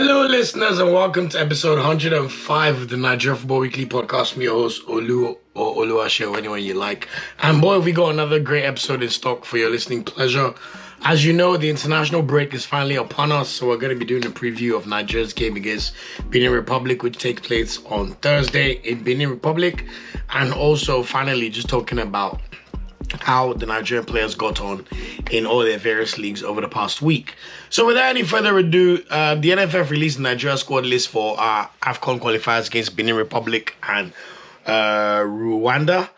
Hello, listeners, and welcome to episode 105 of the Nigerian Football Weekly podcast. I'm your host, Olu or Oluwase, or anyone you like. And boy, we got another great episode in stock for your listening pleasure. As you know, the international break is finally upon us, so we're going to be doing a preview of Nigeria's game against Benin Republic, which takes place on Thursday in Benin Republic, and also finally just talking about how the Nigerian players got on in all their various leagues over the past week. So without any further ado, the NFF released the Nigeria squad list for AFCON qualifiers against Benin Republic and Rwanda.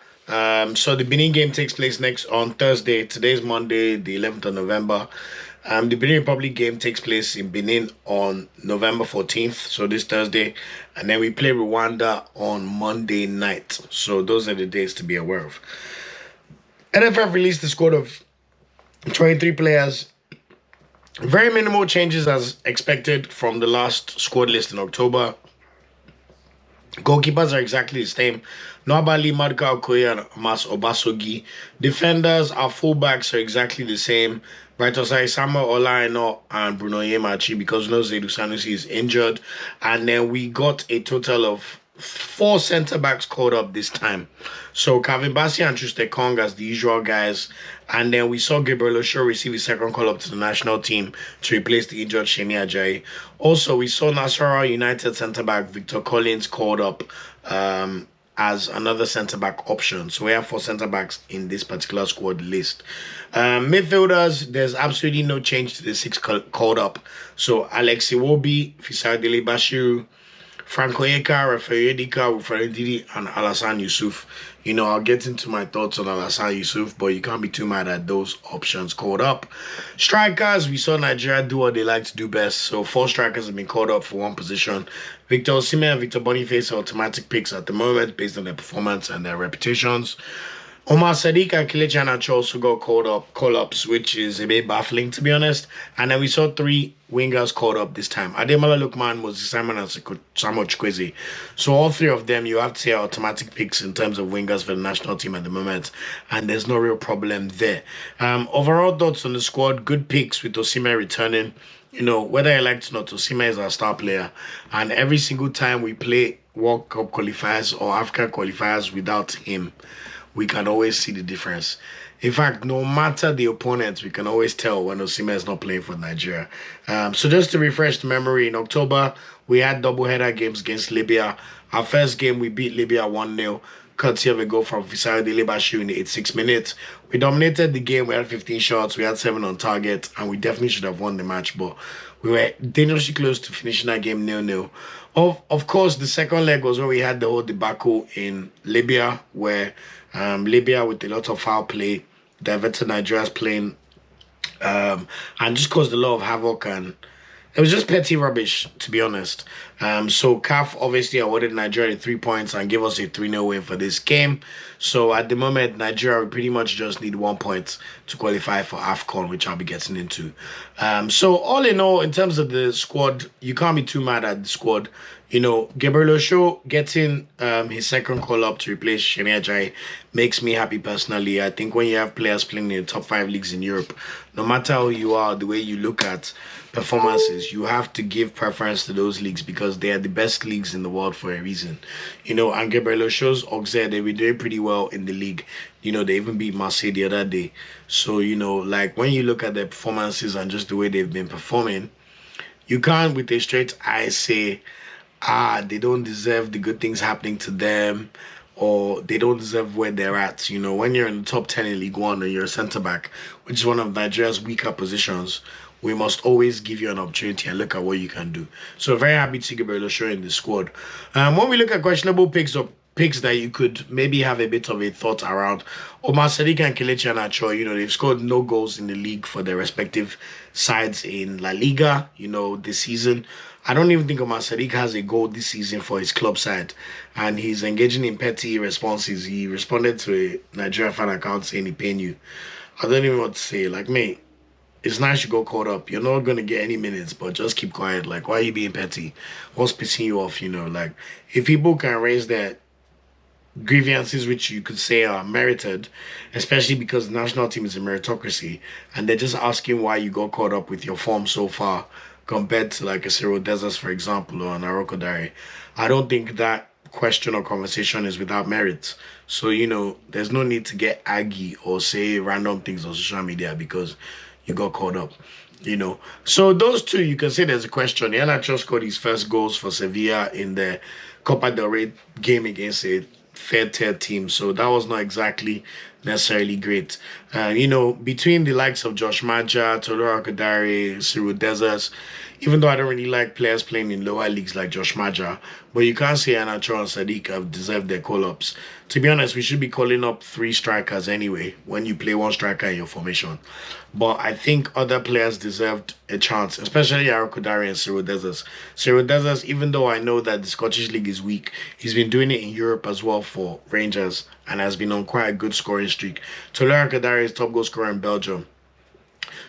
So the Benin game takes place next on Thursday. Today's Monday, the 11th of November. The Benin Republic game takes place in Benin on November 14th, so this Thursday. And then we play Rwanda on Monday night. So those are the days to be aware of. NFF released the squad of 23 players. Very minimal changes as expected from the last squad list in October. Goalkeepers are exactly the same. Nwabali, Maduka Okoye, and Mas Obasogi. Defenders, our fullbacks are exactly the same. Right side, Samuel Olaino and Bruno Yemachi, because no Zaidu Sanusi is injured. And then we got a total of 4 centre-backs called up this time. So Calvin Bassey and Triste Kong as the usual guys. And then we saw Gabriel Osho receive his second call-up to the national team to replace the injured Shemi Ajayi. Also, we saw Nasarawa United centre-back Victor Collins called up as another centre-back option. So we have 4 centre-backs in this particular squad list. Midfielders, there's absolutely no change to the 6 called up. So Alex Iwobi, Fisayo Bashiru, Franco Eka, Rafael Yedika, Wilfred Ndidi, and Alassane Yusuf. You know, I'll get into my thoughts on Alassane Yusuf, but you can't be too mad at those options called up. Strikers, we saw Nigeria do what they like to do best. So 4 strikers have been called up for one position. Victor Osimhen and Victor Boniface are automatic picks at the moment based on their performance and their reputations. Omar Sadiq and Kelechi Iheanacho also got call-ups, which is a bit baffling, to be honest. And then we saw 3 wingers called up this time. Ademola Lookman, Moses Simon, and Samuel Chukwueze. So all 3 of them, you have to say, are automatic picks in terms of wingers for the national team at the moment. And there's no real problem there. Overall thoughts on the squad, good picks with Osimhen returning. You know, whether I like it or not, Osimhen is our star player. And every single time we play World Cup qualifiers or African qualifiers without him, we can always see the difference. In fact, no matter the opponent, we can always tell when Osimhen is not playing for Nigeria. So just to refresh the memory, in October, we had double-header games against Libya. Our first game, we beat Libya 1-0, courtesy of a goal from Fisayo Bashiru in the 86 minutes. We dominated the game. We had 15 shots. We had 7 on target, and we definitely should have won the match, but we were dangerously close to finishing that game 0-0. Of course, the second leg was where we had the whole debacle in Libya, where Libya, with a lot of foul play, diverted Nigeria's playing, and just caused a lot of havoc, and it was just petty rubbish, to be honest. So CAF obviously awarded Nigeria 3 points and gave us a 3-0 win for this game. So at the moment, Nigeria pretty much just need 1 point to qualify for AFCON, which I'll be getting into. So all in all, in terms of the squad, you can't be too mad at the squad. You know, Gabriel Osho getting his second call-up to replace Shemi Ajayi makes me happy personally. I think when you have players playing in the top 5 leagues in Europe, no matter who you are, the way you look at performances, you have to give preference to those leagues because they are the best leagues in the world for a reason. You know, and Gabriel Osho's Auxerre, they were doing pretty well in the league. You know, they even beat Marseille the other day. So, you know, like when you look at their performances and just the way they've been performing, you can't with a straight eye say, they don't deserve the good things happening to them, or they don't deserve where they're at. You know, when you're in the top 10 in League One and you're a centre-back, which is one of Nigeria's weaker positions, we must always give you an opportunity and look at what you can do. So very happy to see Gabriel Osho in the squad. When we look at questionable picks or picks that you could maybe have a bit of a thought around, Omar Sadiq and Kelechi Iheanacho, you know, they've scored no goals in the league for their respective sides in La Liga, you know, this season. I don't even think Omar Sadiq has a goal this season for his club side, and he's engaging in petty responses. He responded to a Nigeria fan account saying he paying you. I don't even know what to say. Like, mate, it's nice you got caught up. You're not going to get any minutes, but just keep quiet. Like, why are you being petty? What's pissing you off, you know? Like, if people can raise their grievances, which you could say are merited, especially because the national team is a meritocracy, and they're just asking why you got caught up with your form so far, compared to like a Cyriel Dessers, for example, or an Arokodare. I don't think that question or conversation is without merit. So, there's no need to get aggy or say random things on social media because you got caught up. So those two, you can say there's a question. Iheanacho scored his first goals for Sevilla in the Copa del Rey game against a third-tier team, so that was not exactly necessarily great. Between the likes of Josh Maja, Tolura Kadare, Cyriel Dessers, even though I don't really like players playing in lower leagues like Josh Maja, but you can't say Iheanacho and Sadiq have deserved their call-ups. To be honest, we should be calling up 3 strikers anyway when you play 1 striker in your formation. But I think other players deserved a chance, especially Arokodare and Cyriel Dessers. Cyriel Dessers, even though I know that the Scottish League is weak, he's been doing it in Europe as well for Rangers and has been on quite a good scoring streak. Tolura Kadare is top goal scorer in Belgium.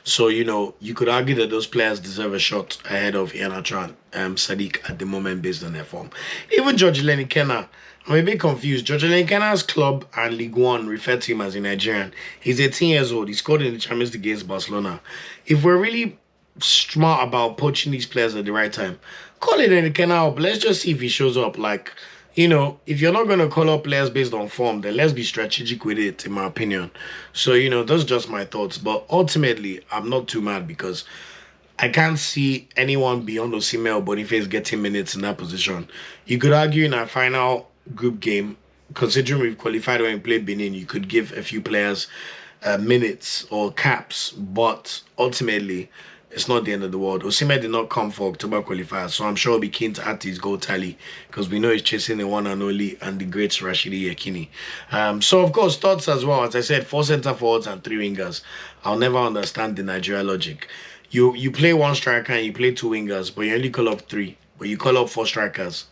So, you could argue that those players deserve a shot ahead of Iheanacho and Sadiq at the moment based on their form. Even George Lenikena, I'm a bit confused. George Lenikena's club and League One refer to him as a Nigerian. He's 18 years old. He scored in the Champions League against Barcelona. If we're really smart about poaching these players at the right time, call it Lenikena up. Let's just see if he shows up. Like, if you're not going to call up players based on form, then let's be strategic with it, in my opinion. So, those are just my thoughts. But ultimately, I'm not too mad because I can't see anyone beyond Osimhen or Boniface getting minutes in that position. You could argue in our final group game, considering we've qualified when we played Benin, you could give a few players minutes or caps. But ultimately, it's not the end of the world. Osimhen did not come for October qualifier, so I'm sure he'll be keen to add to his goal tally because we know he's chasing the one and only and the great Rashidi Yekini. So, of course, thoughts as well. As I said, 4 centre forwards and 3 wingers. I'll never understand the Nigeria logic. You play 1 striker and you play 2 wingers, but you only call up 3. But you call up 4 strikers.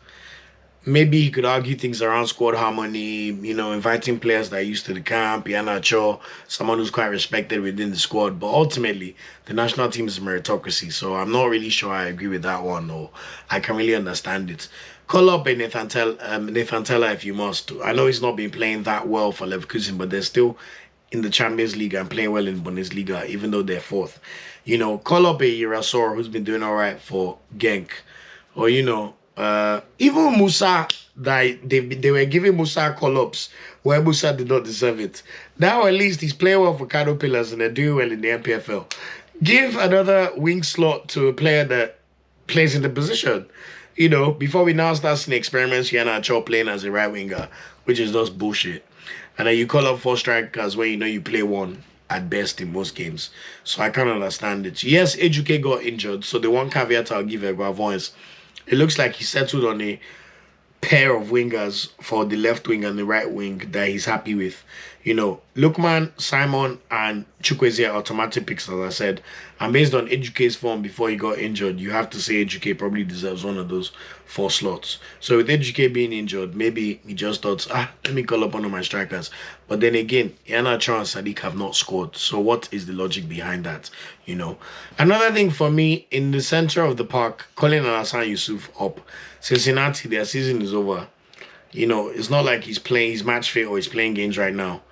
Maybe he could argue things around squad harmony, inviting players that are used to the camp, Iheanacho, someone who's quite respected within the squad. But ultimately, the national team is a meritocracy, so I'm not really sure I agree with that one, or I can really understand it. Call up a Nathan Tella if you must. I know he's not been playing that well for Leverkusen, but they're still in the Champions League and playing well in Bundesliga, even though they're 4th. Call up a Irasor who's been doing all right for Genk, or even Musa, that they were giving Musa call-ups where Musa did not deserve it. Now at least he's playing well for Kano Pillars and they're doing well in the MPFL. Give another wing slot to a player that plays in the position. Before we now start seeing experiments, Iheanacho playing as a right winger, which is just bullshit. And then you call up 4 strikers where you play 1 at best in most games. So I can't understand it. Yes, Ejuke got injured, so the one caveat I'll give Eguavon is it looks like he settled on a pair of wingers for the left wing and the right wing that he's happy with. Lookman, Simon, and Chukwueze are automatic picks, as I said. And based on Ejuke's form before he got injured, you have to say Ejuke probably deserves one of those 4 slots. So with Ejuke being injured, maybe he just thought, let me call up one of my strikers. But then again, Iheanacho and Sadiq have not scored. So what is the logic behind that? Another thing for me, in the center of the park, calling Alassane Yusuf up. Cincinnati, their season is over. It's not like he's match fit or he's playing games right now.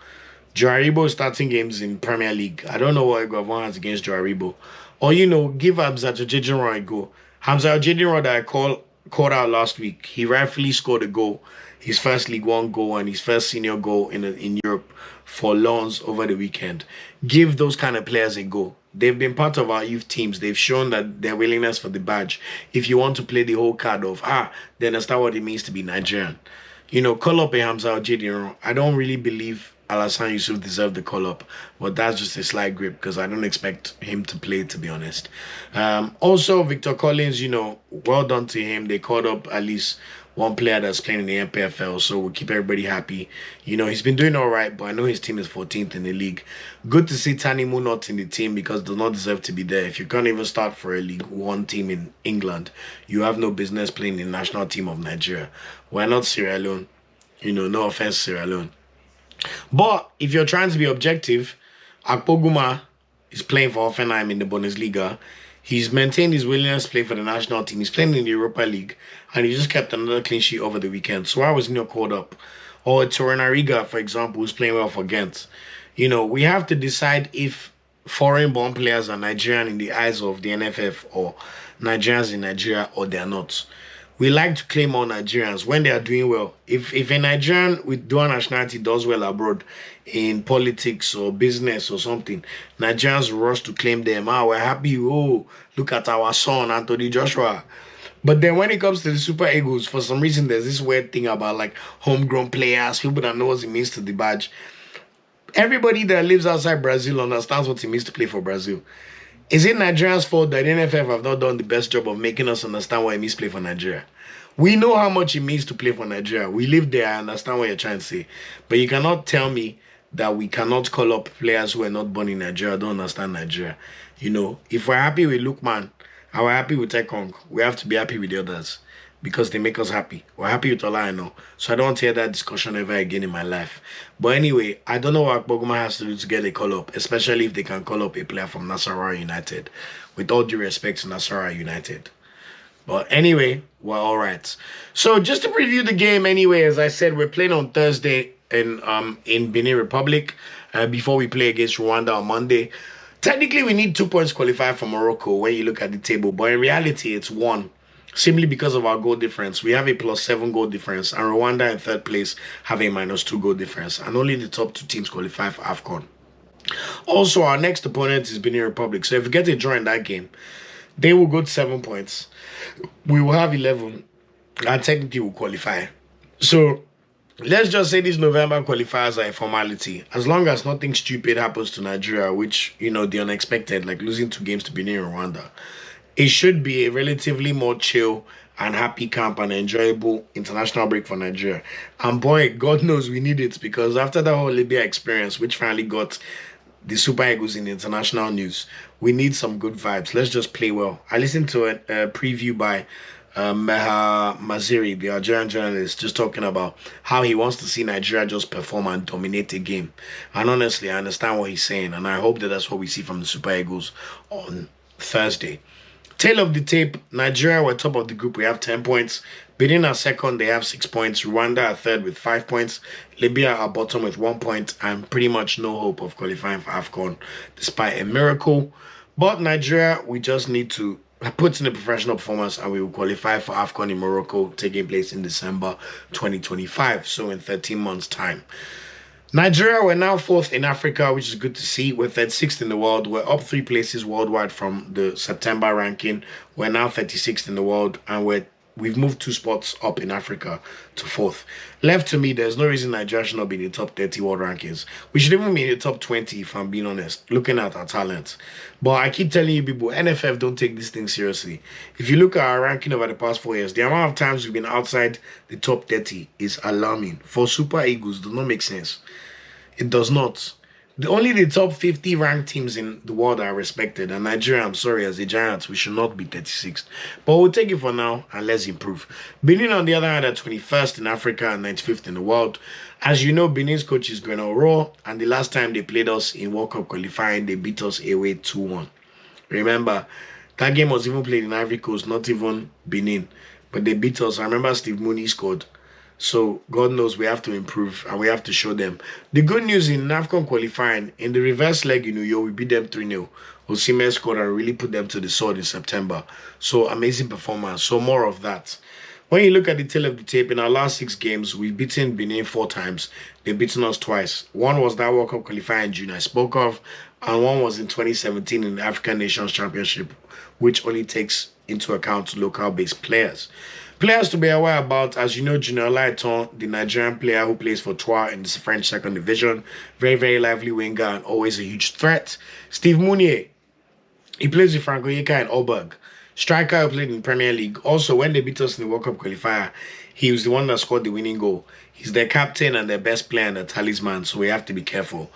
Joaribo is starting games in Premier League. I don't know what Eguavon has against Joaribo. Or, give Hamzat Ojediran a go. Hamzat Ojediran that I called out last week, he rightfully scored a goal. His first League One goal and his first senior goal in Europe for Lens over the weekend. Give those kind of players a go. They've been part of our youth teams. They've shown that their willingness for the badge. If you want to play the whole card of, they understand what it means to be Nigerian. Call up a Hamzat Ojediran. I don't really believe Alassane Yusuf deserved the call-up, but that's just a slight grip because I don't expect him to play, to be honest. Also, Victor Collins, well done to him. They called up at least 1 player that's playing in the MPFL, so we'll keep everybody happy. He's been doing all right, but I know his team is 14th in the league. Good to see Tanimu not in the team because does not deserve to be there. If you can't even start for a League One team in England, you have no business playing in the national team of Nigeria. We're not Sierra Leone. No offense, Sierra Leone. But if you're trying to be objective, Akpoguma is playing for Hoffenheim in the Bundesliga. He's maintained his willingness to play for the national team. He's playing in the Europa League, and he just kept another clean sheet over the weekend. So why was he not called up? Or Torunariga, for example, who's playing well for Ghent. We have to decide if foreign-born players are Nigerian in the eyes of the NFF or Nigerians in Nigeria, or they are not. We like to claim all Nigerians when they are doing well. If a Nigerian with dual nationality does well abroad in politics or business or something, Nigerians rush to claim them. Ah, we're happy. Oh, look at our son, Anthony Joshua. But then when it comes to the Super Eagles, for some reason, there's this weird thing about like homegrown players, people that know what it means to the badge. Everybody that lives outside Brazil understands what it means to play for Brazil. Is it Nigerians' fault that the NFF have not done the best job of making us understand what it means to play for Nigeria? We know how much it means to play for Nigeria. We live there. I understand what you're trying to say. But you cannot tell me that we cannot call up players who are not born in Nigeria, don't understand Nigeria. You know, if we're happy with Lukman and we're happy with Tekong, we have to be happy with the others because they make us happy. We're happy with Ola, I know. So I don't want to hear that discussion ever again in my life. But anyway, I don't know what Boguma has to do to get a call-up, especially if they can call up a player from Nasarawa United. With all due respect to Nasarawa United. But anyway, we're all right. So just to preview the game anyway, as I said, we're playing on Thursday in Benin Republic before we play against Rwanda on Monday. Technically, we need 2 points qualified for Morocco when you look at the table. But in reality, it's 1. Simply because of our goal difference. We have a +7 goal difference, and Rwanda in 3rd place have a -2 goal difference, and only the top 2 teams qualify for AFCON. Also, our next opponent is Benin Republic, so if we get a draw in that game, they will go to 7 points. We will have 11, and technically will qualify. So, let's just say these November qualifiers are a formality. As long as nothing stupid happens to Nigeria, which, you know, the unexpected, like losing 2 games to Benin and Rwanda, it should be a relatively more chill and happy camp and enjoyable international break for Nigeria. And boy, God knows we need it, because after that whole Libya experience, which finally got the Super Eagles in the international news, we need some good vibes. Let's just play well. I listened to a preview by Meha Maziri, the Algerian journalist, just talking about how he wants to see Nigeria just perform and dominate the game. And honestly, I understand what he's saying, and I hope that that's what we see from the Super Eagles on Thursday. Tail of the tape, Nigeria were top of the group. We have 10 points. Benin are second. They have 6 points. Rwanda are third with 5 points. Libya are bottom with 1 point. And pretty much no hope of qualifying for AFCON despite a miracle. But Nigeria, we just need to put in a professional performance and we will qualify for AFCON in Morocco, taking place in December 2025. So in 13 months' time. Nigeria, we're now 4th in Africa, which is good to see. We're 36th in the world. We're up 3 places worldwide from the September ranking. We're now 36th in the world, and we've moved 2 spots up in Africa to 4th. Left to me, there's no reason Nigeria should not be in the top 30 world rankings. We should even be in the top 20, if I'm being honest, looking at our talent. But I keep telling you people, NFF don't take this thing seriously. If you look at our ranking over the past 4 years, the amount of times we've been outside the top 30 is alarming. For Super Eagles, does not make sense. It does not. Only the top 50 ranked teams in the world are respected. And Nigeria, I'm sorry, as a Giants, we should not be 36th. But we'll take it for now and let's improve. Benin, on the other hand, are 21st in Africa and 95th in the world. As you know, Benin's coach is going to roar. And the last time they played us in World Cup qualifying, they beat us away 2-1. Remember, that game was even played in Ivory Coast, not even Benin. But they beat us. I remember Steve Mooney scored. So, God knows we have to improve and we have to show them. The good news in AFCON qualifying, in the reverse leg in New York, we beat them 3-0. Osimhen scored and really put them to the sword in September. So, amazing performance. So, more of that. When you look at the tail of the tape, in our last 6 games, we've beaten Benin 4 times. They've beaten us twice. One was that World Cup qualifying June I spoke of, and one was in 2017 in the African Nations Championship, which only takes into account local-based players. Players to be aware about, as you know, Junior Laiton, the Nigerian player who plays for Troyes in the French 2nd Division. Very, very lively winger and always a huge threat. Steve Mounier, he plays with Franco Yeka and Oberg. Striker who played in Premier League. Also, when they beat us in the World Cup qualifier, he was the one that scored the winning goal. He's their captain and their best player and their talisman, so we have to be careful.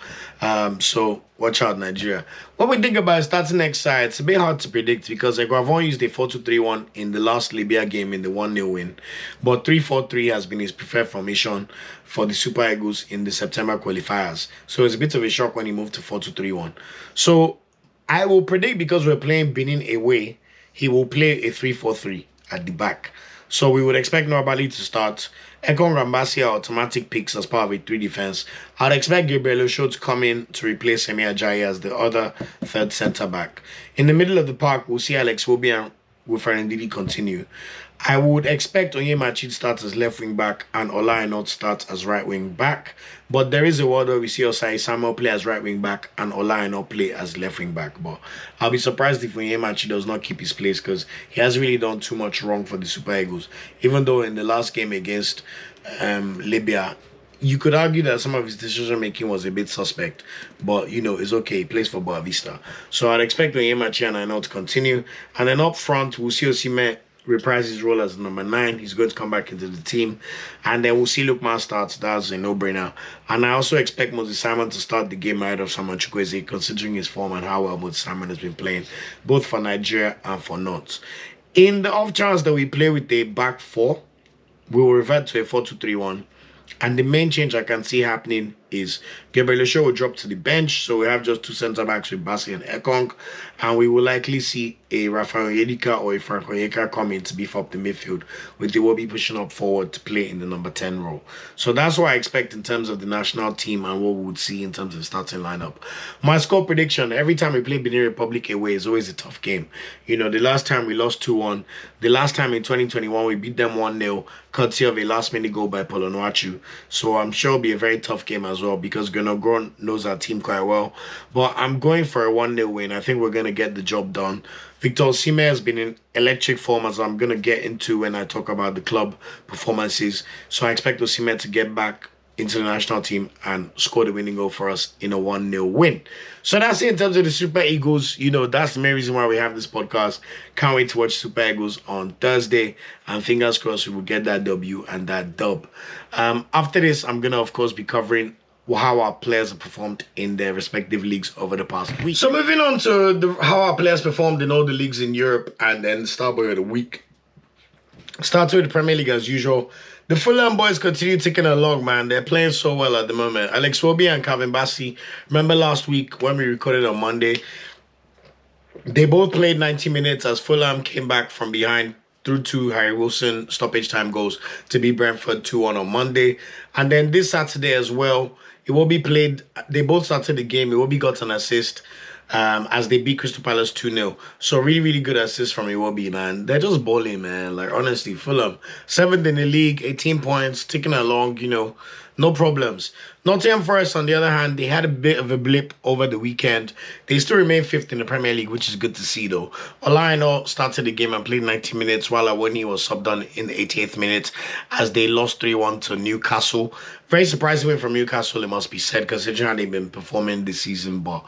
So watch out, Nigeria. What we think about starting next side, it's a bit hard to predict because Eguavon used a 4-2-3-1 in the last Libya game in the 1-0 win. But 3-4-3 has been his preferred formation for the Super Eagles in the September qualifiers. So it's a bit of a shock when he moved to 4-2-3-1. So I will predict, because we're playing Benin away, he will play a 3-4-3 at the back. So we would expect Nwabali to start. Ekong Rambasi are automatic picks as part of a 3 defense. I'd expect Gabriel Osho to come in to replace Semi Ajayi as the other third centre back. In the middle of the park, we'll see Alex Wobi and Wilfred Ndidi continue. I would expect Onyemachi to start as left wing back and Ola Aina start as right wing back. But there is a world where we see Osai Samuel play as right wing back and Ola Aina play as left wing back. But I'll be surprised if Onyemachi does not keep his place because he has really done too much wrong for the Super Eagles. Even though in the last game against Libya, you could argue that some of his decision making was a bit suspect, but it's okay. He plays for Boa Vista. So I'd expect Onyemachi and Aina to continue. And then up front, we'll see Osimhen reprise his role as number 9. He's going to come back into the team. And then we'll see Lookman start. That's a no-brainer. And I also expect Moses Simon to start the game ahead of Samuel Chukwueze, considering his form and how well Moses Simon has been playing, both for Nigeria and for North. In the off chance that we play with a back 4, we will revert to a 4-2-3-1. And the main change I can see happening is Gabriel Osho will drop to the bench. So we have just 2 centre-backs with Basi and Ekong. And we will likely see a Rafael Onyedika or a Frank Onyeka come in to beef up the midfield, with Iwobi pushing up forward to play in the number 10 role. So that's what I expect in terms of the national team and what we would see in terms of the starting lineup. My score prediction, every time we play Benin Republic away is always a tough game. The last time we lost 2-1. The last time in 2021 we beat them 1-0, courtesy of a last-minute goal by Paulo Nwachu. So I'm sure it'll be a very tough game as well because Gunnar knows our team quite well. But I'm going for a 1-0 win. I think we're going to get the job done. Victor Osimhen has been in electric form, as I'm going to get into when I talk about the club performances. So I expect Osimhen to get back into the national team and score the winning goal for us in a 1-0 win. So that's it in terms of the Super Eagles. That's the main reason why we have this podcast. Can't wait to watch Super Eagles on Thursday. And fingers crossed we will get that W and that dub. After this, I'm going to, of course, be covering how our players have performed in their respective leagues over the past week. So moving on to how our players performed in all the leagues in Europe and then Starboy of the week. Starting with the Premier League as usual. The Fulham boys continue ticking along, man. They're playing so well at the moment. Alex Iwobi and Calvin Bassey, remember last week when we recorded on Monday, they both played 90 minutes as Fulham came back from behind through 2 Harry Wilson stoppage time goals to beat Brentford 2-1 on Monday. And then this Saturday as well, Iwobi played, they both started the game. Iwobi got an assist as they beat Crystal Palace 2-0. So really, really good assist from Iwobi, man. They're just balling, man. Like, honestly, Fulham, 7th in the league, 18 points, ticking along, no problems. Nottingham Forest, on the other hand, they had a bit of a blip over the weekend. They still remain 5th in the Premier League, which is good to see, though. Ola Aina started the game and played 90 minutes, while Awoni was subbed on in the 88th minute as they lost 3-1 to Newcastle. Very surprising win from Newcastle, it must be said, considering how they've been performing this season, but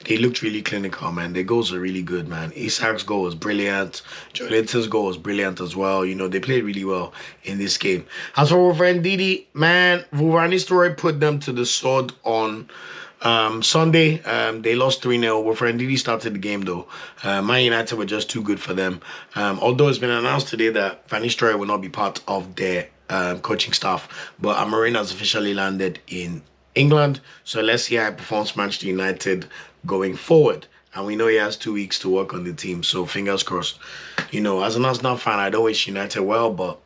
they looked really clinical, man. Their goals are really good, man. Isak's goal was brilliant. Joelinton's goal was brilliant as well. They played really well in this game. As for Wilfred Ndidi, man, Van Nistelrooy put them to the sword on Sunday. They lost 3-0. Wilfred Ndidi started the game, though. Man United were just too good for them. Although it's been announced today that Van Nistelrooy will not be part of their coaching staff, but Amorim has officially landed in England. So let's see how he performs Manchester United going forward. And we know he has 2 weeks to work on the team, so fingers crossed. As an Arsenal fan, I don't wish United well, but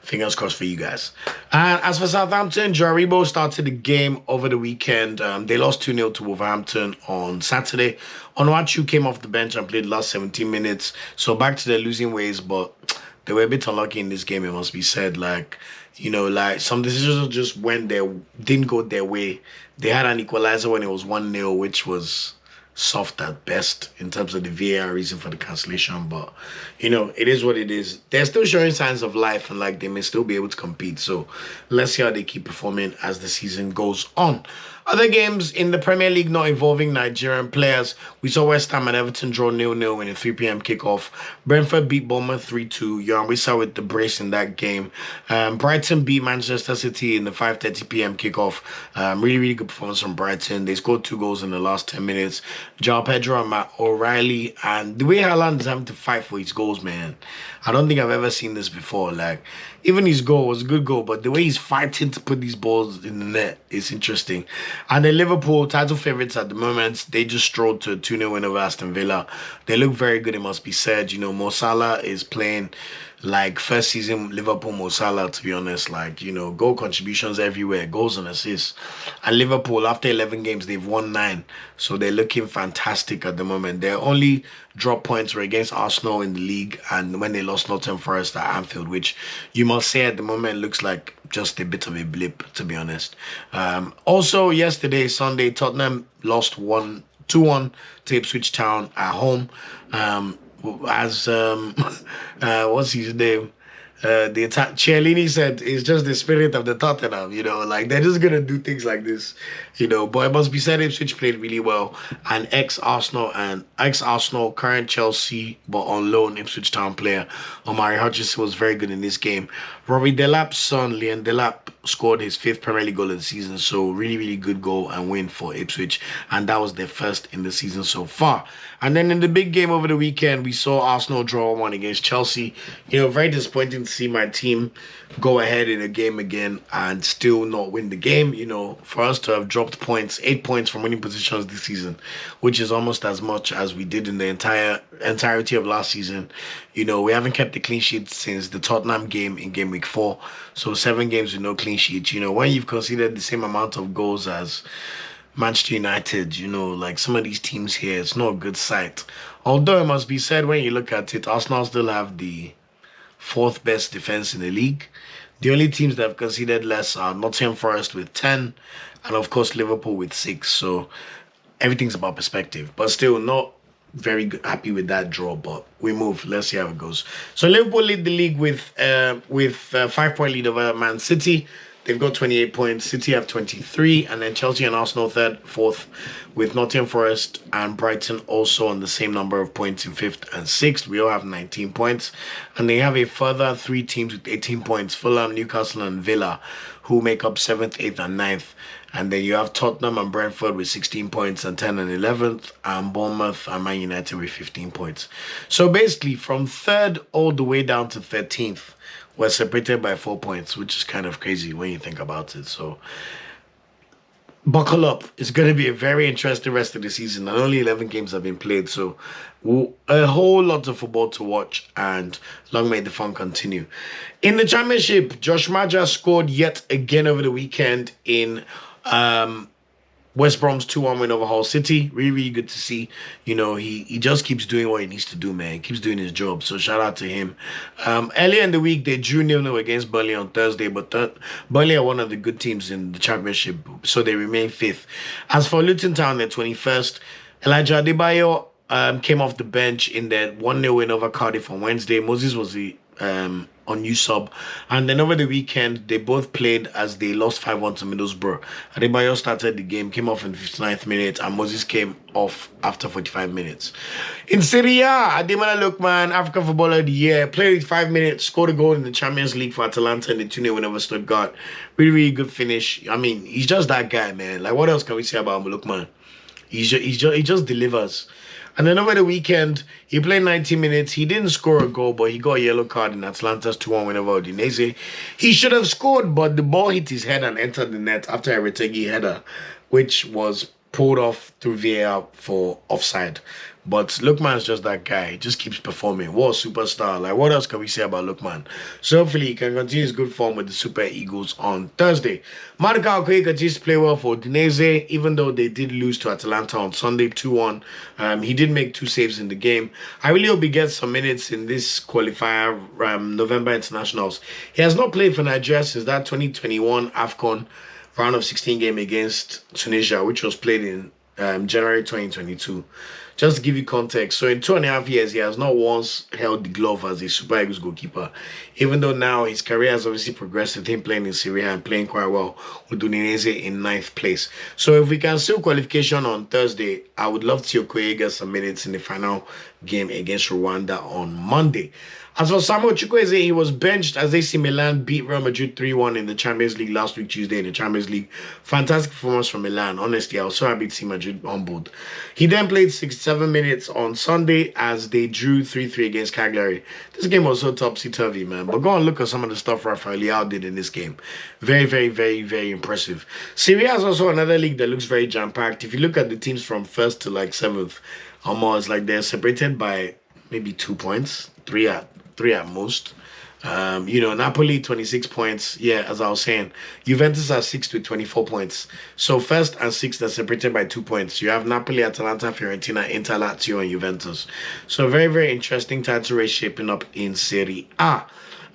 fingers crossed for you guys. And as for Southampton, Jaribo started the game over the weekend. They lost 2-0 to Wolverhampton on Saturday. Onuachu came off the bench and played the last 17 minutes. So back to their losing ways, but they were a bit unlucky in this game, it must be said. Some decisions just didn't go their way. They had an equalizer when it was 1-0, which was soft at best in terms of the VAR reason for the cancellation, but it is what it is. They're still showing signs of life and they may still be able to compete, so let's see how they keep performing as the season goes on. Other games in the Premier League not involving Nigerian players. We saw West Ham and Everton draw 0-0 in a 3 p.m. kickoff. Brentford beat Bournemouth 3-2. Yohan Wissa with the brace in that game. Brighton beat Manchester City in the 5:30 p.m. kickoff. Really, really good performance from Brighton. They scored 2 goals in the last 10 minutes. João Pedro and Matt O'Reilly. And the way Haaland is having to fight for his goals, man. I don't think I've ever seen this before. Even his goal was a good goal, but the way he's fighting to put these balls in the net is interesting. And the Liverpool, title favourites at the moment, they just strolled to a 2-0 win over Aston Villa. They look very good, it must be said. Mo Salah is playing like first season Liverpool Mo Salah, to be honest. Like, goal contributions everywhere, goals and assists. And Liverpool, after 11 games, they've won 9. So they're looking fantastic at the moment. Their only drop points were against Arsenal in the league and when they lost Nottingham Forest at Anfield, which you must say at the moment looks like just a bit of a blip, to be honest. Also, yesterday, Sunday, Tottenham lost 2-1 to Ipswich Town at home. As what's his name? The Chiellini said it's just the spirit of the Tottenham, like they're just gonna do things like this, But it must be said Ipswich played really well. And ex-Arsenal, current Chelsea, but on loan Ipswich Town player Omari Hutchinson was very good in this game. Robbie Delap's son, Leon Delap, scored his 5th Premier League goal of the season. So really, really good goal and win for Ipswich. And that was their first in the season so far. And then in the big game over the weekend, we saw Arsenal draw 1 against Chelsea. Very disappointing to see my team go ahead in a game again and still not win the game. For us to have dropped points, 8 points from winning positions this season, which is almost as much as we did in the entirety of last season. We haven't kept the clean sheet since the Tottenham game in game week 4. So 7 games with no clean sheet. When you've considered the same amount of goals as Manchester United, like some of these teams here, it's not a good sight. Although it must be said, when you look at it, Arsenal still have the 4th best defense in the league. The only teams that have conceded less are Nottingham Forest with 10 and of course Liverpool with 6. So everything's about perspective, but still not very happy with that draw, but we move. Let's see how it goes. So Liverpool lead the league with 5-point lead over Man City. They've got 28 points. City have 23. And then Chelsea and Arsenal 3rd, 4th, with Nottingham Forest and Brighton also on the same number of points in 5th and 6th. We all have 19 points. And they have a further 3 teams with 18 points. Fulham, Newcastle and Villa, who make up 7th, 8th and 9th. And then you have Tottenham and Brentford with 16 points and 10 and 11th. And Bournemouth and Man United with 15 points. So basically from 3rd all the way down to 13th, we're separated by 4 points, which is kind of crazy when you think about it. So buckle up. It's going to be a very interesting rest of the season. And only 11 games have been played. So a whole lot of football to watch. And long may the fun continue. In the Championship, Josh Maja scored yet again over the weekend in West Brom's 2-1 win over Hull City. Really, really good to see. He just keeps doing what he needs to do, man. He keeps doing his job. So shout out to him. Earlier in the week, they drew 0-0 against Burnley on Thursday, but Burnley are one of the good teams in the Championship, so they remain 5th. As for Luton Town, they're 21st. Elijah Adebayo came off the bench in their 1-0 win over Cardiff on Wednesday. Moses was the unused sub. And then over the weekend, they both played as they lost 5-1 to Middlesbrough. Adebayo started the game, came off in the 59th minute, and Moses came off after 45 minutes. In Serie A, Ademola Lookman, African Footballer of the Year, played 5 minutes, scored a goal in the Champions League for Atalanta in the 2-0 win over Stuttgart. Really, really good finish. I mean, he's just that guy, man. Like, what else can we say about Lookman? He just delivers. And then over the weekend, he played 90 minutes. He didn't score a goal, but he got a yellow card in Atlanta's 2-1 win over Udinese. He should have scored, but the ball hit his head and entered the net after a Retegi header, which was pulled off through VAR for offside. But Lookman's just that guy. He just keeps performing. What a superstar. Like, what else can we say about Lookman? So hopefully he can continue his good form with the Super Eagles on Thursday. Maduka Okoye continues to play well for Udinese, even though they did lose to Atalanta on Sunday 2-1. He did make 2 saves in the game. I really hope he gets some minutes in this qualifier November internationals. He has not played for Nigeria since that 2021 AFCON round of 16 game against Tunisia, which was played in January 2022. Just to give you context, so in 2.5 years, he has not once held the glove as a Super Eagles goalkeeper, even though now his career has obviously progressed with him playing in Syria and playing quite well with Udinese in 9th place. So if we can seal qualification on Thursday, I would love to see Okoye get some minutes in the final game against Rwanda on Monday. As for Samuel Chukwueze, he was benched as AC Milan beat Real Madrid 3-1 in the Champions League last week, Tuesday, in the Champions League. Fantastic performance from Milan. Honestly, I was so happy to see Madrid on board. He then played 67 minutes on Sunday as they drew 3-3 against Cagliari. This game was so topsy-turvy, man. But go and look at some of the stuff Rafael Leao did in this game. Very, very, very, very impressive. Serie A is also another league that looks very jam-packed. If you look at the teams from 1st to 7th, almost like they're separated by maybe 2 points, three at most. Napoli 26 points. Yeah, as I was saying, Juventus are 6th with 24 points. So first and sixth are separated by 2 points. You have Napoli, Atalanta, Fiorentina, Inter, Lazio, and Juventus. So very, very interesting title race shaping up in Serie A.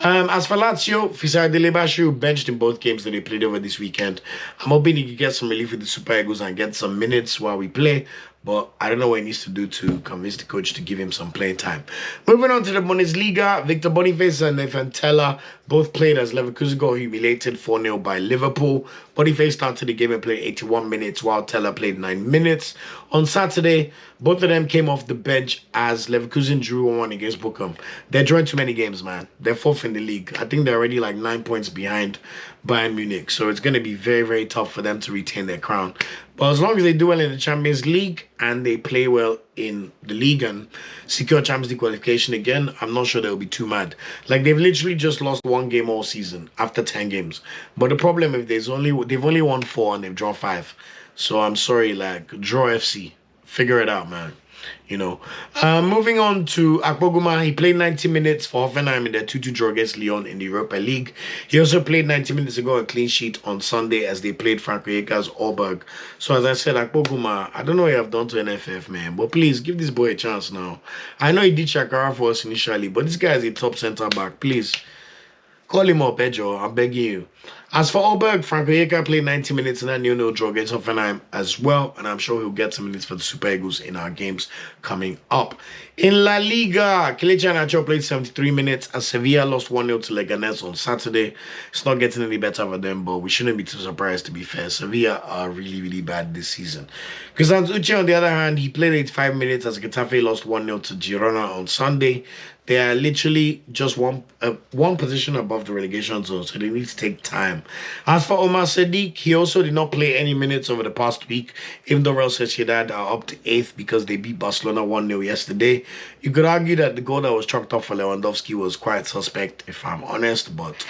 As for Lazio, Fisar Delebashiru benched in both games that they played over this weekend. I'm hoping he can get some relief with the Super Eagles and get some minutes while we play. But I don't know what he needs to do to convince the coach to give him some playing time. Moving on to the Bundesliga, Victor Boniface and Nathan Teller both played as Leverkusen got humiliated 4-0 by Liverpool. Boniface started the game and played 81 minutes while Teller played 9 minutes. On Saturday, both of them came off the bench as Leverkusen drew 1-1 against Bochum. They're drawing too many games, man. They're 4th in the league. I think they're already like 9 points behind Bayern Munich. So it's going to be very, very tough for them to retain their crown. But as long as they do well in the Champions League and they play well in the league and secure Champions League qualification again, I'm not sure they'll be too mad. Like, they've literally just lost 1 game all season after 10 games. But the problem is they've only won 4 and they've drawn 5. So I'm sorry, like, draw FC. Figure it out, man. Moving on to Akpoguma, he played 90 minutes for Hoffenheim in their 2-2 draw against Lyon in the Europa League. He also played 90 minutes ago a clean sheet on Sunday as they played Frank Rijekaard's Aalborg. So as I said, Akpoguma, I don't know what you have done to NFF, man, but please give this boy a chance now. I know he did Shakara for us initially, but this guy is a top centre back. Please call him up, Ejo. I'm begging you. As for Aalborg, Frank Rijekaard played 90 minutes in that 0-0 draw against Hoffenheim as well, and I'm sure he'll get some minutes for the Super Eagles in our games coming up. In La Liga, Kelechi Iheanacho played 73 minutes as Sevilla lost 1-0 to Leganés on Saturday. It's not getting any better for them, but we shouldn't be too surprised, to be fair. Sevilla are really, really bad this season. Cristian Uche, on the other hand, he played 85 minutes as Getafe lost 1-0 to Girona on Sunday. They are literally just one position above the relegation zone, so they need to take time. As for Omar Sadiq, he also did not play any minutes over the past week, even though Real Sociedad are up to 8th because they beat Barcelona 1-0 yesterday. You could argue that the goal that was chalked up for Lewandowski was quite suspect, if I'm honest, but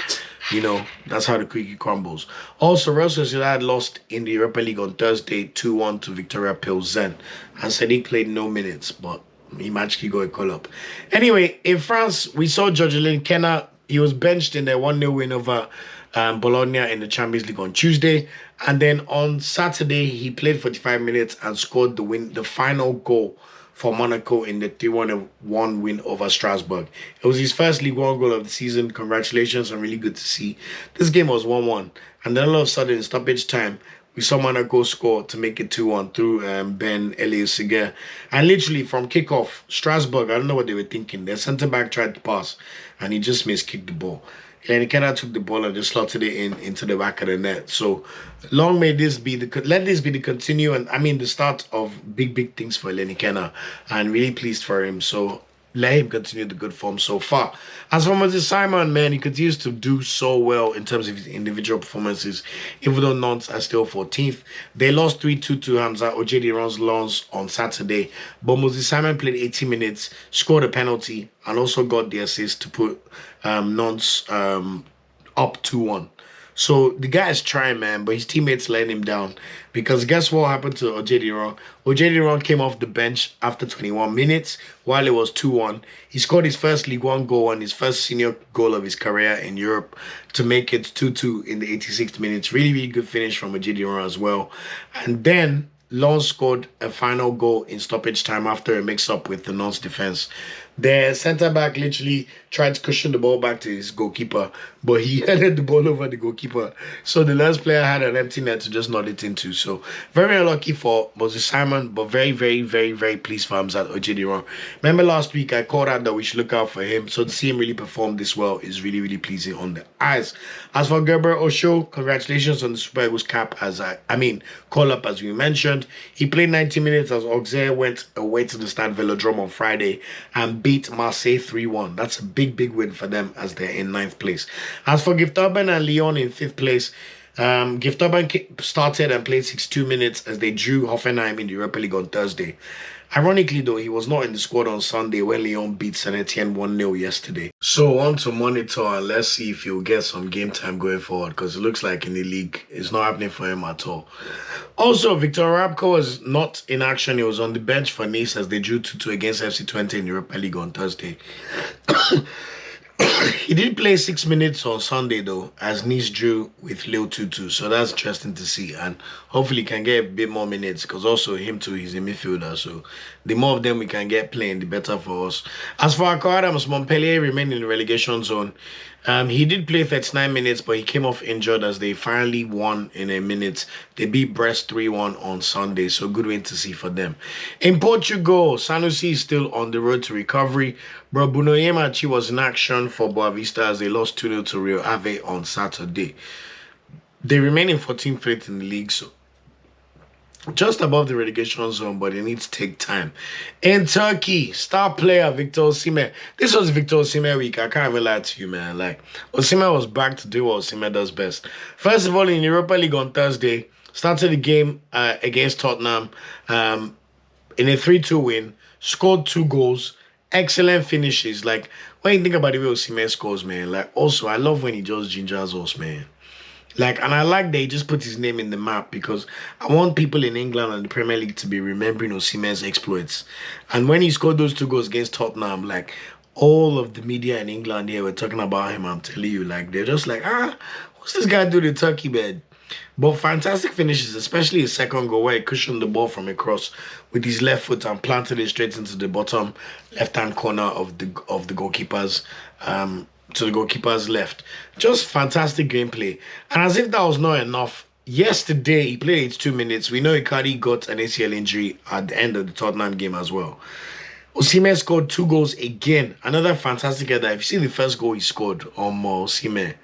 that's how the cookie crumbles. Also, Real Sociedad lost in the Europa League on Thursday 2-1 to Victoria Pilsen, and Sadiq played no minutes, but he magically got a call up. Anyway, in France, we saw Jorgelin Kenna. He was benched in their 1-0 win over Bologna in the Champions League on Tuesday. And then on Saturday, he played 45 minutes and scored the final goal for Monaco in the 3-1 win over Strasbourg. It was his first League One goal of the season. Congratulations, and really good to see. This game was 1-1. And then all of a sudden, in stoppage time, we saw Monaco score to make it 2-1 through Ben Eliasiger. And literally from kickoff, Strasbourg, I don't know what they were thinking. Their centre-back tried to pass, and he just miskicked the ball. And Kenna took the ball and just slotted it into the back of the net. So long may this be let this be the start of big things for Lenny Kenna. And really pleased for him. So let him continue the good form so far. As for Moses Simon, man, he continues to do so well in terms of his individual performances, even though Nantes are still 14th. They lost 3-2 to Hamzat Ojediran's Lens on Saturday, but Moses Simon played 80 minutes, scored a penalty, and also got the assist to put Nantes up 2-1. So the guy is trying, man, but his teammates letting him down. Because guess what happened to Ojediran? Ojediran came off the bench after 21 minutes while it was 2-1. He scored his first League One goal and his first senior goal of his career in Europe to make it 2-2 in the 86th minutes. Really, really good finish from Ojediran as well. And then Lens scored a final goal in stoppage time after a mix-up with the Nantes defense. The centre-back literally tried to cushion the ball back to his goalkeeper, but he headed the ball over the goalkeeper. So the Lens player had an empty net to just nod it into. So very unlucky for Moses Simon, but very, very, very, very pleased for Hamzat Ojediran. Remember last week I called out that we should look out for him. So to see him really perform this well is really, really pleasing on the eyes. As for Gerber Osho, congratulations on the Super Eagles cap call-up as we mentioned. He played 90 minutes as Auxerre went away to the Stade Velodrome on Friday and beat Marseille 3-1. That's a big win for them as they're in 9th place. As for Gift Urban and Lyon in 5th place, Gift Urban started and played 62 minutes as they drew Hoffenheim in the Europa League on Thursday. Ironically, though, he was not in the squad on Sunday when Lyon beat Saint Etienne 1-0 yesterday. So, on to monitor and let's see if he'll get some game time going forward because it looks like in the league, it's not happening for him at all. Also, Victor Rabko was not in action. He was on the bench for Nice as they drew 2-2 against FC Twente in the Europa League on Thursday. He did play 6 minutes on Sunday though, as Nice drew with Lil Tutu. So that's interesting to see. And hopefully can get a bit more minutes because also him too, he's a midfielder. So the more of them we can get playing, the better for us. As for Akko Adams, Montpellier remained in the relegation zone. He did play 39 minutes, but he came off injured as they finally won in a minute. They beat Brest 3-1 on Sunday, so good win to see for them. In Portugal, Sanusi is still on the road to recovery. But Bruno Yemachi was in action for Boavista as they lost 2-0 to Rio Ave on Saturday. They remain in 14th place in the league, so just above the relegation zone, but they need to take time. In Turkey, star player Victor Osimhen. This was Victor Osimhen week. I can't even lie to you, man. Like, Osimhen was back to do what Osimhen does best. First of all, in Europa League on Thursday, started the game against Tottenham in a 3-2 win, scored 2 goals, excellent finishes. Like, when you think about the way Osimhen scores, man, like, also, I love when he just gingers us, man. Like, and I like that he just put his name in the map because I want people in England and the Premier League to be remembering Osimhen's exploits. And when he scored those 2 goals against Tottenham, like, all of the media in England here were talking about him, I'm telling you. Like, they're just like, what's this guy do to Turkey, man? But fantastic finishes, especially his second goal where he cushioned the ball from across with his left foot and planted it straight into the bottom left-hand corner of the goalkeeper's to the goalkeeper's left. Just fantastic gameplay. And as if that was not enough, yesterday he played 2 minutes. We know Icardi got an ACL injury at the end of the Tottenham game as well. Osimhen scored 2 goals again. Another fantastic header. If you see the first goal he scored on Osimhen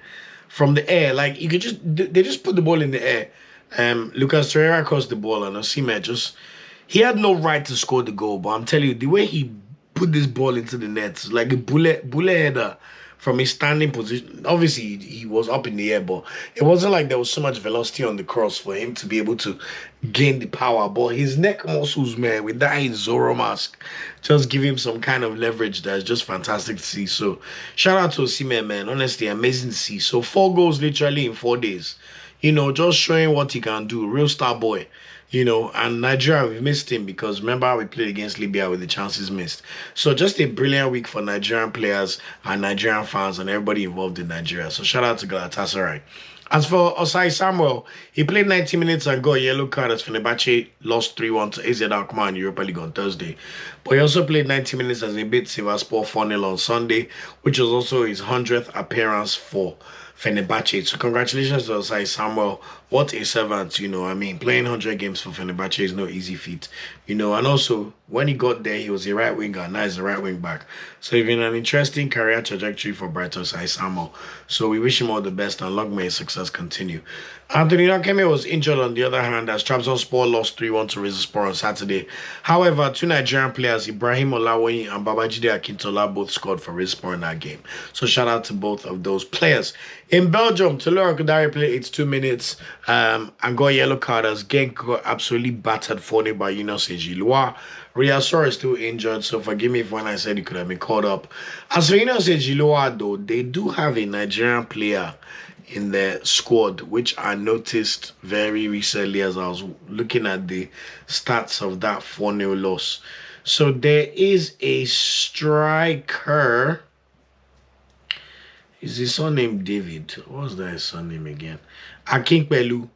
from the air, like you could they just put the ball in the air. Lucas Torreira crossed the ball and Osimhen he had no right to score the goal. But I'm telling you, the way he put this ball into the net, like a bullet header. From his standing position, obviously he was up in the air, but it wasn't like there was so much velocity on the cross for him to be able to gain the power. But his neck muscles, man, with that Zorro mask, just give him some kind of leverage that's just fantastic to see. So shout out to Osimhen, man. Honestly, amazing to see. So 4 goals literally in 4 days. You know, just showing what he can do. Real star boy. You know, and Nigeria, we missed him because remember we played against Libya with the chances missed. So just a brilliant week for Nigerian players and Nigerian fans and everybody involved in Nigeria. So shout out to Galatasaray. As for Osai Samuel, he played 90 minutes and got a yellow card as Fenerbahce lost 3-1 to AZ Alkmaar in Europa League on Thursday. But he also played 90 minutes as he beat Sivasspor 4-0 on Sunday, which was also his 100th appearance for Fenerbahce. So congratulations to Osai Samuel. What a servant, you know. I mean, playing 100 games for Fenerbahce is no easy feat, you know. And also, when he got there, he was a right winger. Now he's a right wing back. So it's been an interesting career trajectory for Brighton Osai Samuel. So we wish him all the best and long may his success continue. Anthony Nakeme was injured on the other hand as Trabzonspor lost 3-1 to Rizespor on Saturday. However, 2 Nigerian players, Ibrahim Olawoyin and Babajide Akintola, both scored for Rizespor in that game. So shout out to both of those players. In Belgium, Tolora Kudari played 82 minutes and got a yellow card as Genk got absolutely battered 4-0 by Yunus Ejiloa. Riasor is still injured, so forgive me if when I said he could have been called up. As for Yunus Ejiloa, though, they do have a Nigerian player in their squad, which I noticed very recently as I was looking at the stats of that 4-0 loss. So there is a striker. Is his surname David? What's that surname again? Akinpelu.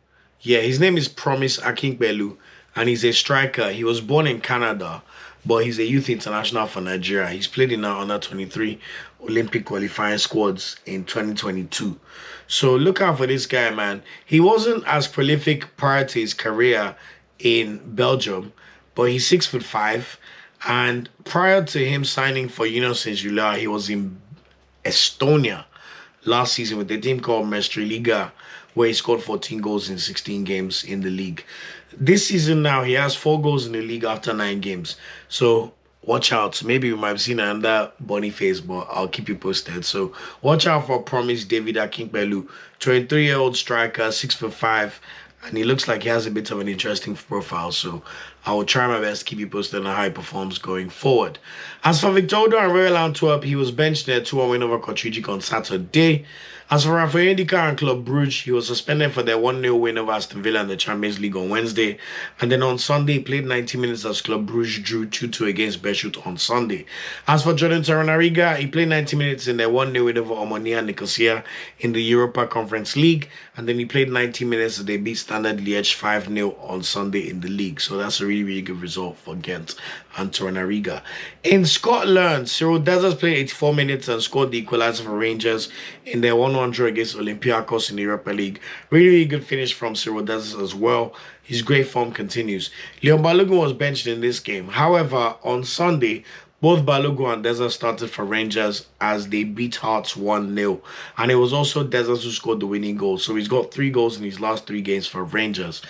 Yeah, his name is Promise Akinpelu, and he's a striker. He was born in Canada, but he's a youth international for Nigeria. He's played in our under-23 Olympic qualifying squads in 2022. So look out for this guy, man. He wasn't as prolific prior to his career in Belgium, but he's 6'5", and prior to him signing for Yunus Ejiloa, he was in Estonia last season with a team called Mestre Liga, where he scored 14 goals in 16 games in the league. This season now, he has 4 goals in the league after 9 games. So watch out. Maybe we might have seen another bunny face, but I'll keep you posted. So watch out for Promise David Akinpelu, 23-year-old striker, 6'5", and he looks like he has a bit of an interesting profile. So I will try my best to keep you posted on how he performs going forward. As for Victor Odo and Royal Antwerp, he was benched in a 2-1 win over Kortrijk on Saturday. As for Rafael Ndika and Club Brugge, he was suspended for their 1-0 win over Aston Villa in the Champions League on Wednesday. And then on Sunday, he played 90 minutes as Club Brugge drew 2-2 against Beerschot on Sunday. As for Jordan Torunariga, he played 90 minutes in their 1-0 win over Omonia Nicosia in the Europa Conference League. And then he played 90 minutes as they beat Standard Liège 5-0 on Sunday in the league. So that's a really, really good result for Ghent and Torunariga. In Scotland, Cyriel Dessers played 84 minutes and scored the equaliser for Rangers in their 1-1 draw against Olympiacos in the Europa League. Really, really good finish from Cyriel Dessers as well. His great form continues. Leon Balogun was benched in this game. However, on Sunday, both Balogun and Dessers started for Rangers as they beat Hearts 1-0. And it was also Dessers who scored the winning goal. So he's got 3 goals in his last 3 games for Rangers.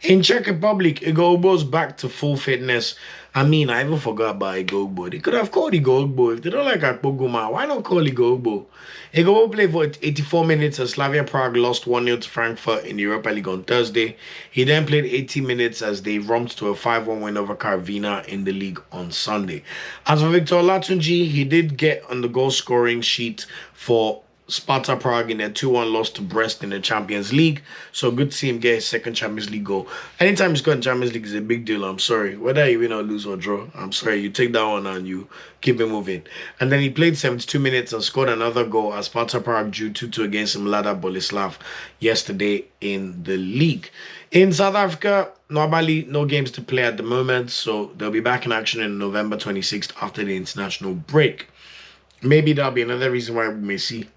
In Czech Republic, Igbo's back to full fitness. I mean, I even forgot about Igbo. They could have called Igbo. If they don't like Akpoguma, why not call Igbo? Igbo played for 84 minutes as Slavia Prague lost 1-0 to Frankfurt in the Europa League on Thursday. He then played 80 minutes as they romped to a 5-1 win over Karvina in the league on Sunday. As for Victor Olatunji, he did get on the goal scoring sheet for Sparta Prague in their 2-1 loss to Brest in the Champions League. So good to see him get his second Champions League goal. Anytime you score in Champions League is a big deal, I'm sorry. Whether you win or lose or draw, I'm sorry. You take that one and you keep it moving. And then he played 72 minutes and scored another goal as Sparta Prague drew 2-2 against Mlada Boleslav yesterday in the league. In South Africa, normally no games to play at the moment, so they'll be back in action on November 26th after the international break. Maybe that'll be another reason why we may see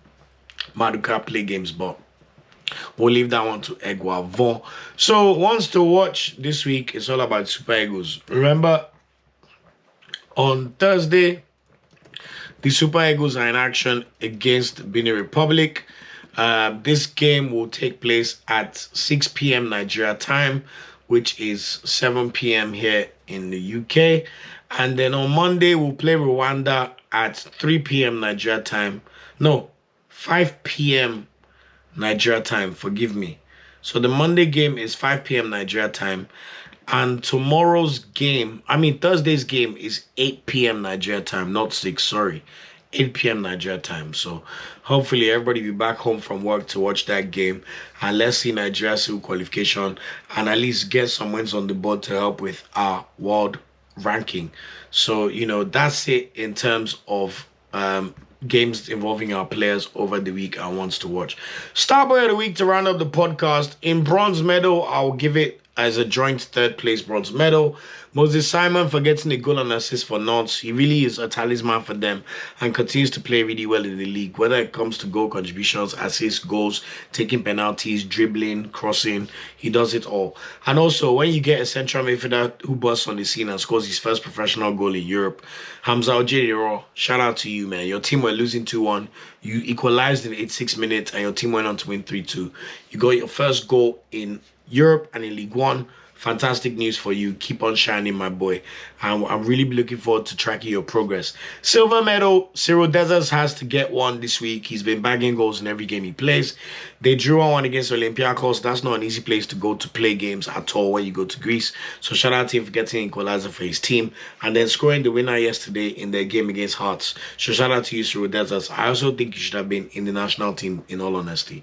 Maduka play games, but we'll leave that one to Egwa Von. So, ones to watch this week is all about Super Eagles. Remember, on Thursday, the Super Eagles are in action against Benin Republic. This game will take place at 6 p.m. Nigeria time, which is 7 p.m. here in the UK. And then on Monday, we'll play Rwanda at 3 p.m. Nigeria time. No, 5 p.m. Nigeria time, forgive me. So the Monday game is 5 p.m. Nigeria time. And Thursday's game is 8 p.m. Nigeria time, not 6, sorry. 8 p.m. Nigeria time. So hopefully everybody will be back home from work to watch that game. And let's see Nigeria's qualification and at least get some wins on the board to help with our world ranking. So, that's it in terms of games involving our players over the week and wants to watch. Starboy of the week to round up the podcast. In bronze medal, I'll give it as a joint 3rd place bronze medal. Moses Simon for getting a goal and assist for Nantes. He really is a talisman for them and continues to play really well in the league. Whether it comes to goal contributions, assists, goals, taking penalties, dribbling, crossing, he does it all. And also, when you get a central midfielder who busts on the scene and scores his first professional goal in Europe, Hamzat Ojediran, shout out to you, man. Your team were losing 2-1. You equalized in 86 minutes and your team went on to win 3-2. You got your first goal in Europe and in League One. Fantastic news for you. Keep on shining, my boy. I'm really looking forward to tracking your progress. Silver medal, Cyriel Dessers has to get one this week. He's been bagging goals in every game he plays. They drew 1-1 against Olympiacos. That's not an easy place to go to play games at all when you go to Greece. So shout out to him for getting equalizer for his team and then scoring the winner yesterday in their game against Hearts. So shout out to you, Cyriel Dessers. I also think you should have been in the national team, in all honesty.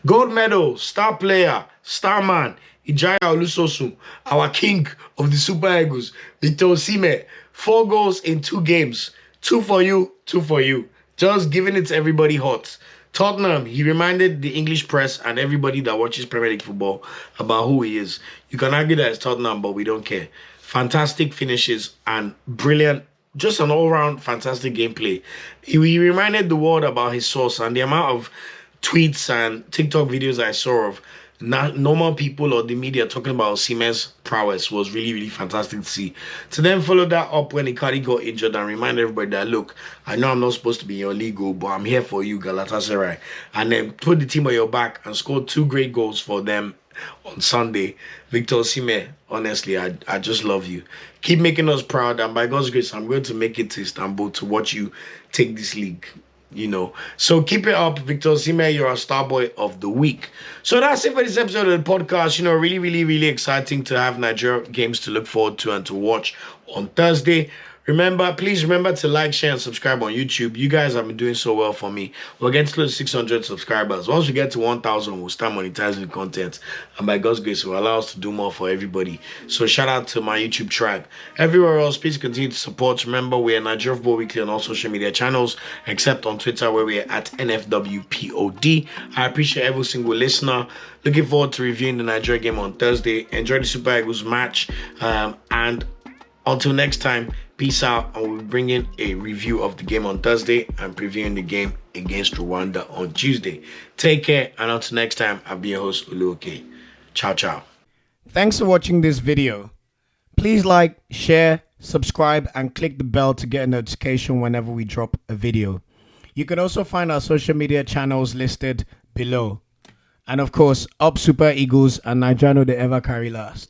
Gold medal, star player, star man, Ijaya Olusosun, our king of the Super Eagles, Victor Osimhen, 4 goals in 2 games. 2 for you, 2 for you. Just giving it to everybody hot. Tottenham, he reminded the English press and everybody that watches Premier League football about who he is. You can argue that it's Tottenham, but we don't care. Fantastic finishes and brilliant, just an all-round fantastic gameplay. He reminded the world about his source and the amount of tweets and TikTok videos I saw of normal people or the media talking about Osimhen's prowess was really, really fantastic to see. To then follow that up when Icardi got injured and remind everybody that, look, I know I'm not supposed to be in your league, but I'm here for you, Galatasaray. And then put the team on your back and scored 2 great goals for them on Sunday. Victor Osimhen, honestly, I just love you. Keep making us proud, and by God's grace, I'm going to make it to Istanbul to watch you take this league. So keep it up, Victor Osimhen. You're a Starboy of the week. So that's it for this episode of the podcast. Really, really, really exciting to have Nigeria games to look forward to and to watch on Thursday. Please remember to like, share, and subscribe on YouTube. You guys have been doing so well for me. We're getting close to 600 subscribers. Once we get to 1,000, we'll start monetizing the content. And by God's grace, it will allow us to do more for everybody. So shout out to my YouTube tribe. Everywhere else, please continue to support. Remember, we're Nigeria Football Weekly on all social media channels, except on Twitter, where we're at NFWPOD. I appreciate every single listener. Looking forward to reviewing the Nigeria game on Thursday. Enjoy the Super Eagles match. And until next time, peace out, and we'll be bringing a review of the game on Thursday and previewing the game against Rwanda on Tuesday. Take care, and until next time, I'll be your host, Uluoke. Ciao, ciao. Thanks for watching this video. Please like, share, subscribe, and click the bell to get a notification whenever we drop a video. You can also find our social media channels listed below. And of course, up Super Eagles and Nigeria, they ever carry last.